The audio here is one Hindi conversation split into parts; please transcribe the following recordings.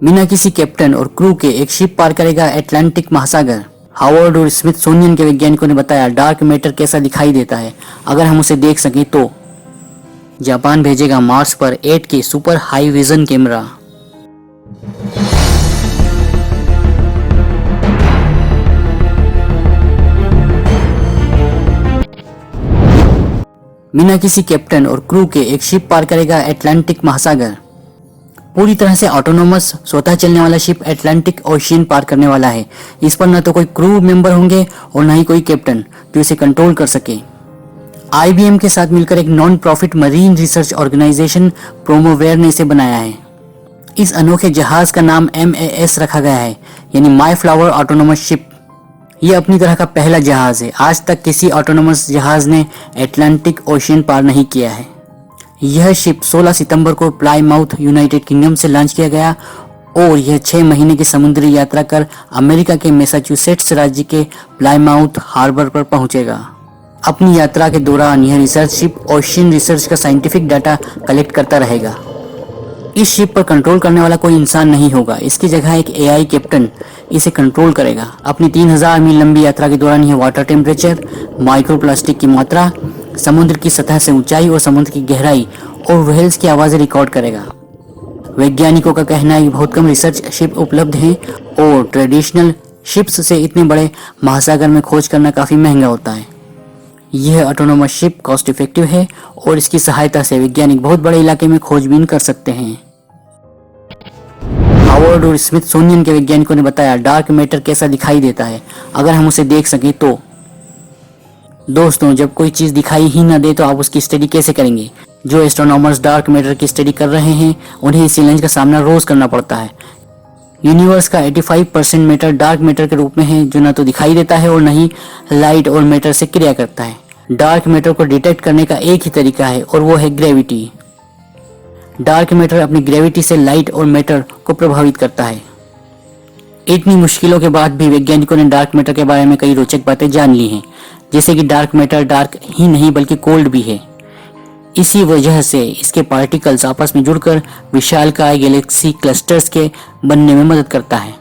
बिना किसी कैप्टन और क्रू के एक शिप पार करेगा अटलांटिक महासागर। हार्वर्ड और स्मिथसोनियन के वैज्ञानिकों ने बताया डार्क मैटर कैसा दिखाई देता है अगर हम उसे देख सकें तो। जापान भेजेगा मार्स पर 8K super high vision camera. बिना किसी कैप्टन और क्रू के एक शिप पार करेगा अटलांटिक महासागर। पूरी तरह से ऑटोनोमस स्वतः चलने वाला शिप अटलांटिक ओशियन पार करने वाला है। इस पर न तो कोई क्रू मेंबर होंगे और न ही कोई कैप्टन जो इसे कंट्रोल कर सके। IBM के साथ मिलकर एक non profit marine research organization ProMare ने इसे बनाया है। इस अनोखे जहाज का नाम MAS रखा गया है, यानी माई फ्लावर ऑटोनोमस शिप। यह अपनी तरह का पहला जहाज है। आज तक किसी ऑटोनोमस जहाज ने अटलांटिक ओशियन पार नहीं किया है। यह शिप 16 सितंबर को प्लाईमाउथ यूनाइटेड किंगडम से लॉन्च किया गया और यह 6 महीने की समुद्री यात्रा कर अमेरिका के मैसाचुसेट्स राज्य के प्लाईमाउथ हार्बर पर पहुंचेगा। अपनी यात्रा के दौरान यह रिसर्च शिप ओशियन रिसर्च का साइंटिफिक डाटा कलेक्ट करता रहेगा। इस शिप पर कंट्रोल करने वाला कोई इंसान नहीं होगा। इसकी जगह एक AI कैप्टन इसे कंट्रोल करेगा। अपनी 3000 मील लंबी यात्रा के दौरान यह वाटर टेम्परेचर, माइक्रोप्लास्टिक की मात्रा, समुद्र की सतह से ऊंचाई और समुद्र की गहराई और व्हेल्स की आवाजें रिकॉर्ड करेगा। वैज्ञानिकों का कहना है कि बहुत कम रिसर्च शिप उपलब्ध हैं और ट्रेडिशनल शिप्स से इतने बड़े महासागर में खोज करना काफी महंगा होता है। यह ऑटोनोमस शिप कॉस्ट इफेक्टिव है और इसकी सहायता से वैज्ञानिक बहुत बड़े इलाके में खोजबीन कर सकते हैं। हार्वर्ड और स्मिथसोनियन के वैज्ञानिकों ने बताया डार्क मैटर कैसा दिखाई देता है अगर हम उसे देख सकें तो। दोस्तों, जब कोई चीज दिखाई ही न दे तो आप उसकी स्टडी कैसे करेंगे। जो एस्ट्रोनॉमर्स डार्क मैटर की स्टडी कर रहे हैं उन्हें इस चैलेंज का सामना रोज करना पड़ता है। यूनिवर्स का 85% मैटर डार्क मैटर के रूप में है, जो न तो दिखाई देता है और न ही लाइट और मैटर से क्रिया करता है। डार्क मैटर को डिटेक्ट करने का एक ही तरीका है और वो है ग्रेविटी। डार्क मैटर अपनी ग्रेविटी से लाइट और मैटर को प्रभावित करता है। इतनी मुश्किलों के बाद भी वैज्ञानिकों ने डार्क मैटर के बारे में कई रोचक बातें जान ली हैं, जैसे कि डार्क मैटर डार्क ही नहीं बल्कि कोल्ड भी है। इसी वजह से इसके पार्टिकल्स आपस में जुड़कर विशालकाय गैलेक्सी क्लस्टर्स के बनने में मदद करता है।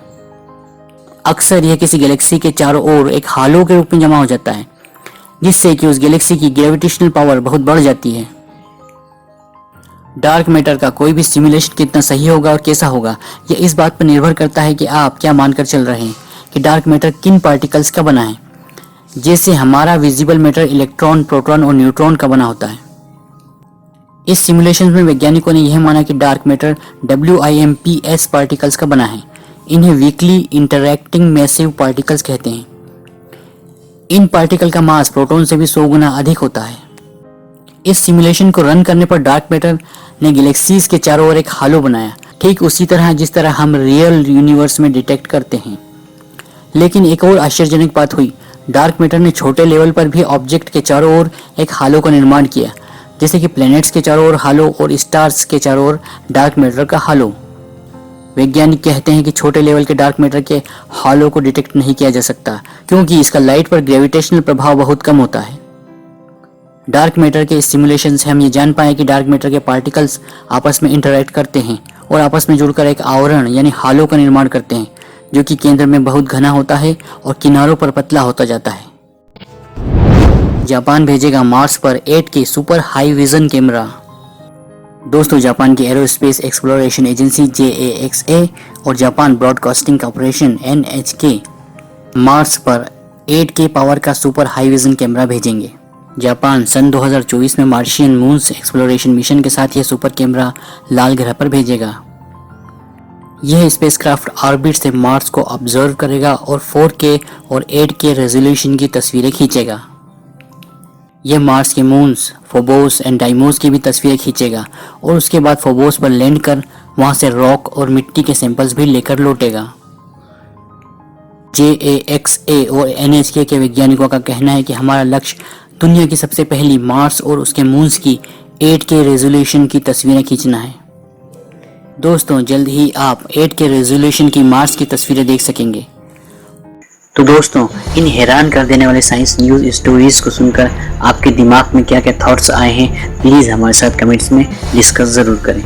अक्सर यह किसी गैलेक्सी के चारों ओर एक हालो के रूप में जमा हो जाता है, जिससे कि उस गैलेक्सी की ग्रेविटेशनल पावर बहुत बढ़ जाती है। डार्क मैटर का कोई भी सिमुलेशन कितना सही होगा और कैसा होगा, यह इस बात पर निर्भर करता है कि आप क्या मानकर चल रहे हैं कि डार्क मैटर किन पार्टिकल्स का बना है। जैसे हमारा विजिबल मैटर इलेक्ट्रॉन, प्रोटॉन और न्यूट्रॉन का बना होता है। इस सिमुलेशन में वैज्ञानिकों ने यह माना कि डार्क मैटर WIMPs पार्टिकल्स का बना है। इन्हें वीकली इंटरैक्टिंग मैसिव पार्टिकल्स कहते हैं। इन पार्टिकल का मास प्रोटॉन से भी 100 गुना अधिक होता है। इस सिमुलेशन को रन करने पर डार्क मैटर ने गैलेक्सीज के चारों ओर एक हालो बनाया, ठीक उसी तरह जिस तरह हम रियल यूनिवर्स में डिटेक्ट करते हैं। लेकिन एक और आश्चर्यजनक बात हुई, डार्क मैटर ने छोटे लेवल पर भी ऑब्जेक्ट के चारों ओर एक हालो का निर्माण किया, जैसे कि प्लैनेट्स के चारों ओर हालो और स्टार्स के चारों ओर डार्क मैटर का हालो। वैज्ञानिक कहते हैं कि छोटे लेवल के डार्क मैटर के हालो को डिटेक्ट नहीं किया जा सकता, क्योंकि इसका लाइट पर ग्रेविटेशनल प्रभाव बहुत कम होता है। डार्क मैटर के इस सिमुलेशन से हम ये जान पाए कि डार्क मैटर के पार्टिकल्स आपस में इंटरैक्ट करते हैं और आपस में जुड़कर एक आवरण यानी हालो का निर्माण करते हैं, जो कि केंद्र में बहुत घना होता है और किनारों पर पतला होता जाता है। जापान भेजेगा मार्स पर 8K super high vision camera. दोस्तों, जापान की एरोस्पेस एक्सप्लोरेशन एजेंसी JAXA और Japan broadcasting corporation NHK Mars पर 8K पावर का सुपर हाई विजन कैमरा भेजेंगे। जापान सन 2024 में मार्शियन मून्स एक्सप्लोरेशन मिशन के साथ यह सुपर कैमरा लाल ग्रह पर भेजेगा। यह स्पेसक्राफ्ट ऑर्बिट से मार्स को ऑब्जर्व करेगा और 4K और 8K रेजोल्यूशन की तस्वीरें खींचेगा। यह मार्स के मून्स फोबोस एंड डाइमोस की भी तस्वीरें खींचेगा और उसके बाद फोबोस पर लैंड कर वहां से रॉक और मिट्टी के सैंपल्स भी लेकर लौटेगा। JAXA और NHK के वैज्ञानिकों का कहना है कि हमारा लक्ष्य दुनिया की सबसे पहली मार्स और उसके मून्स की 8K रेजोल्यूशन की तस्वीरें खींचना है। दोस्तों, जल्द ही आप 8K रेजोल्यूशन की मार्स की तस्वीरें देख सकेंगे। तो दोस्तों, इन हैरान कर देने वाले साइंस न्यूज़ स्टोरीज को सुनकर आपके दिमाग में क्या क्या थॉट्स आए हैं, प्लीज़ हमारे साथ कमेंट्स में डिस्कस ज़रूर करें।